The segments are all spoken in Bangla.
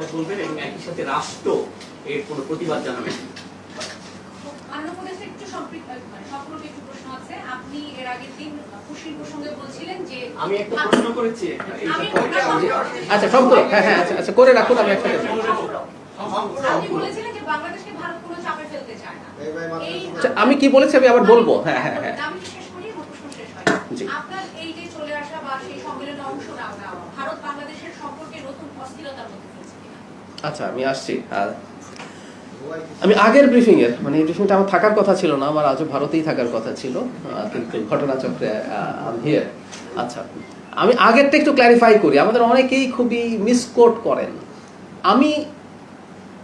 কথা বলবেন এবং একই সাথে রাষ্ট্র এর কোনো প্রতিবাদ জানাবেন। আপনি এর আগের দিন খুশির প্রসঙ্গে বলছিলেন যে আমি একটা প্রশ্ন করেছি। আচ্ছা সম্পূর্ণ, হ্যাঁ হ্যাঁ, আচ্ছা করে রাখুন, আমি একটা আপনি বলেছিলেন যে বাংলাদেশকে ভারত কোনো চাপে ফেলতে চায় না। আমি কি বলেছি আমি আবার বলবো। হ্যাঁ হ্যাঁ হ্যাঁ, আমি শেষ করি, আমার প্রশ্ন শেষ হয়। জি। আপনার এই যে চলে আসা বা সেই সম্মেলনে অংশ নেওয়া, ভারত বাংলাদেশের সম্পর্কে নতুন অস্থিরতার মধ্যে ফেলছে কিনা? আচ্ছা আমি আসছি। আমি আগের ব্রিফিং এর মানে এই ব্রিফিংটা আমার থাকার কথা ছিল না, আমার আজও ভারতেই থাকার কথা ছিল, কিন্তু ঘটনাচক্রে হিয়ার। আচ্ছা আমি আগেরটা একটু ক্ল্যারিফাই করি, আমাদের অনেকেই খুবই মিসকোট করেন। আমি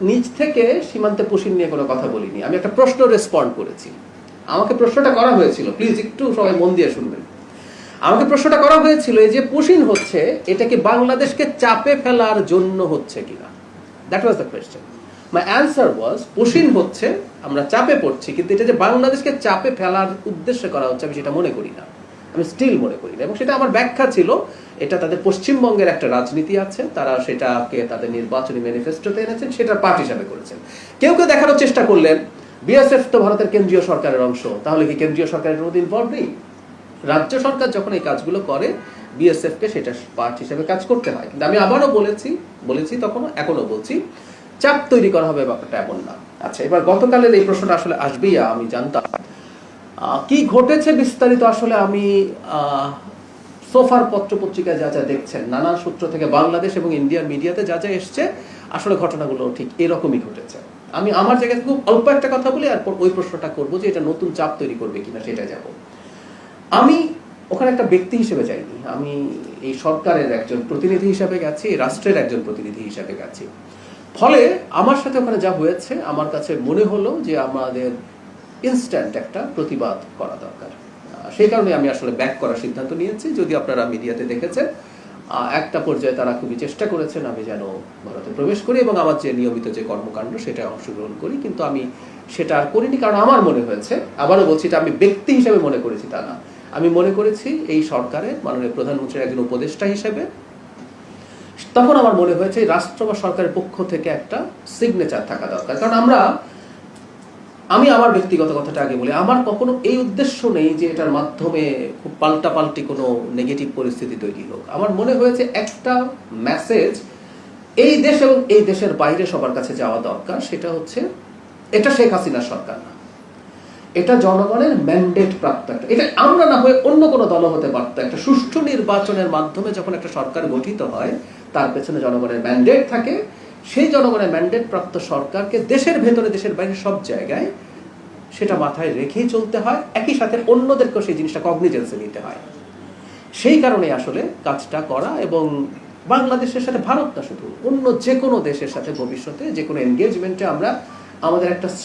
নিজ থেকে সীমান্তে পুশিন নিয়ে কোনো কথা বলিনি, আমি একটা প্রশ্ন রেসপন্ড করেছি। আমাকে প্রশ্নটা করা হয়েছিল, প্লিজ একটু সবাই মন দিয়ে শুনবেন। আমাকে প্রশ্নটা করা হয়েছিল এই যে পুশিন হচ্ছে, এটা কি বাংলাদেশকে চাপে ফেলার জন্য হচ্ছে কিনা, that was the question. My answer was push in হচ্ছে, আমরা চাপে পড়ছি, কিন্তু এটা যে বাংলাদেশকে চাপে ফেলার উদ্দেশ্যে করা হচ্ছে আমি সেটা মনে করি না, আমি স্টিল মনে করি না। এবং সেটা আমার ব্যাখ্যা ছিল, এটা তাদের পশ্চিমবঙ্গের একটা রাজনীতি আছে, তারা সেটাকে তাদের নির্বাচনী ম্যানিফেস্টোতে এনেছেন, সেটার পার্ট হিসাবে করেছেন। কেউ কেউ দেখানোর চেষ্টা করলেন বিএসএফ তো ভারতের কেন্দ্রীয় সরকারের অংশ, তাহলে কি কেন্দ্রীয় সরকারের মধ্যে ইনভলভ নেই? রাজ্য সরকার যখন এই কাজগুলো করে বিএসএফ কে সেটা পার্ট হিসেবে কাজ করতে হয়। কিন্তু আমি আবারও বলেছি তখনও, এখনো বলছি, চাপ তৈরি করা হবে ব্যাপারটা এমন না। আচ্ছা এবার গতকালের এই প্রশ্নটা আসলে আসবেই, আমি জানতাম কি ঘটেছে বিস্তারিত। আসলে আমি সোফার পত্র পত্রিকায় যা যা দেখছেন, নানা সূত্র থেকে বাংলাদেশ এবং ইন্ডিয়ার মিডিয়াতে যা যা এসছে, আসলে ঘটনাগুলো ঠিক এরকমই ঘটেছে। আমি আমার জায়গায় খুব অল্প একটা কথা বলি, আর ওই প্রশ্নটা করবো যে এটা নতুন চাপ তৈরি করবে কিনা সেটা যাব। আমি ওখানে একটা ব্যক্তি হিসেবে যাইনি, আমি এই সরকারের একজন প্রতিনিধি হিসেবে গেছি, রাষ্ট্রের একজন প্রতিনিধি হিসেবে গেছি। ফলে আমার সাথে ওখানে যা হয়েছে আমার কাছে মনে হলো যে আমাদের ইনস্ট্যান্ট একটা প্রতিবাদ করা দরকার। সেই কারণে আমি আসলে ব্যাক করার সিদ্ধান্ত নিয়েছি। যদি আপনারা মিডিয়াতে দেখেছেন, একটা পর্যায়ে তারা খুবই চেষ্টা করেছেন আমি যেন ভারতে প্রবেশ করি এবং আমার যে নিয়মিত যে কর্মকাণ্ড সেটা অংশগ্রহণ করি, কিন্তু আমি সেটা আর করিনি। কারণ আমার মনে হয়েছে, আবারও বলছি, এটা আমি ব্যক্তি হিসেবে মনে করেছি তা না, আমি মনে করেছি এই সরকারের মাননীয় প্রধানমন্ত্রীর একজন উপদেষ্টা হিসেবে তখন আমার মনে হয়েছে রাষ্ট্র বা সরকারের পক্ষ থেকে একটা সিগনেচার থাকা দরকার। কারণ আমি আমার ব্যক্তিগত কথাটা আগে বলি, আমার কখনো এই উদ্দেশ্য নেই যে এটার মাধ্যমে খুব পাল্টাপাল্টি কোনো নেগেটিভ পরিস্থিতি তৈরি হোক। আমার মনে হয়েছে একটা মেসেজ এই দেশ এবং এই দেশের বাইরে সবার কাছে যাওয়া দরকার, সেটা হচ্ছে এটা শেখ হাসিনার সরকার না, এটা জনগণের ম্যান্ডেট প্রাপ্ত একটা, এটা আমরা না হয়ে অন্য কোনো দল হতে পারত। একটা সুষ্ঠু নির্বাচনের মাধ্যমে যখন একটা সরকার গঠিত হয় তার পেছনে জনগণের ম্যান্ডেট থাকে, সেই জনগণের ম্যান্ডেট প্রাপ্ত সরকারকে দেশের ভেতরে দেশের বাইরে সব জায়গায় সেটা মাথায় রেখেই চলতে হয়, একই সাথে অন্যদেরকেও সেই জিনিসটা কগনিজেন্সে নিতে হয়। সেই কারণে আসলে কাজটা করা, এবং বাংলাদেশের সাথে ভারত না শুধু, অন্য যে কোনো দেশের সাথে ভবিষ্যতে যে কোনো এনগেজমেন্টে আমরা আমাদের একটা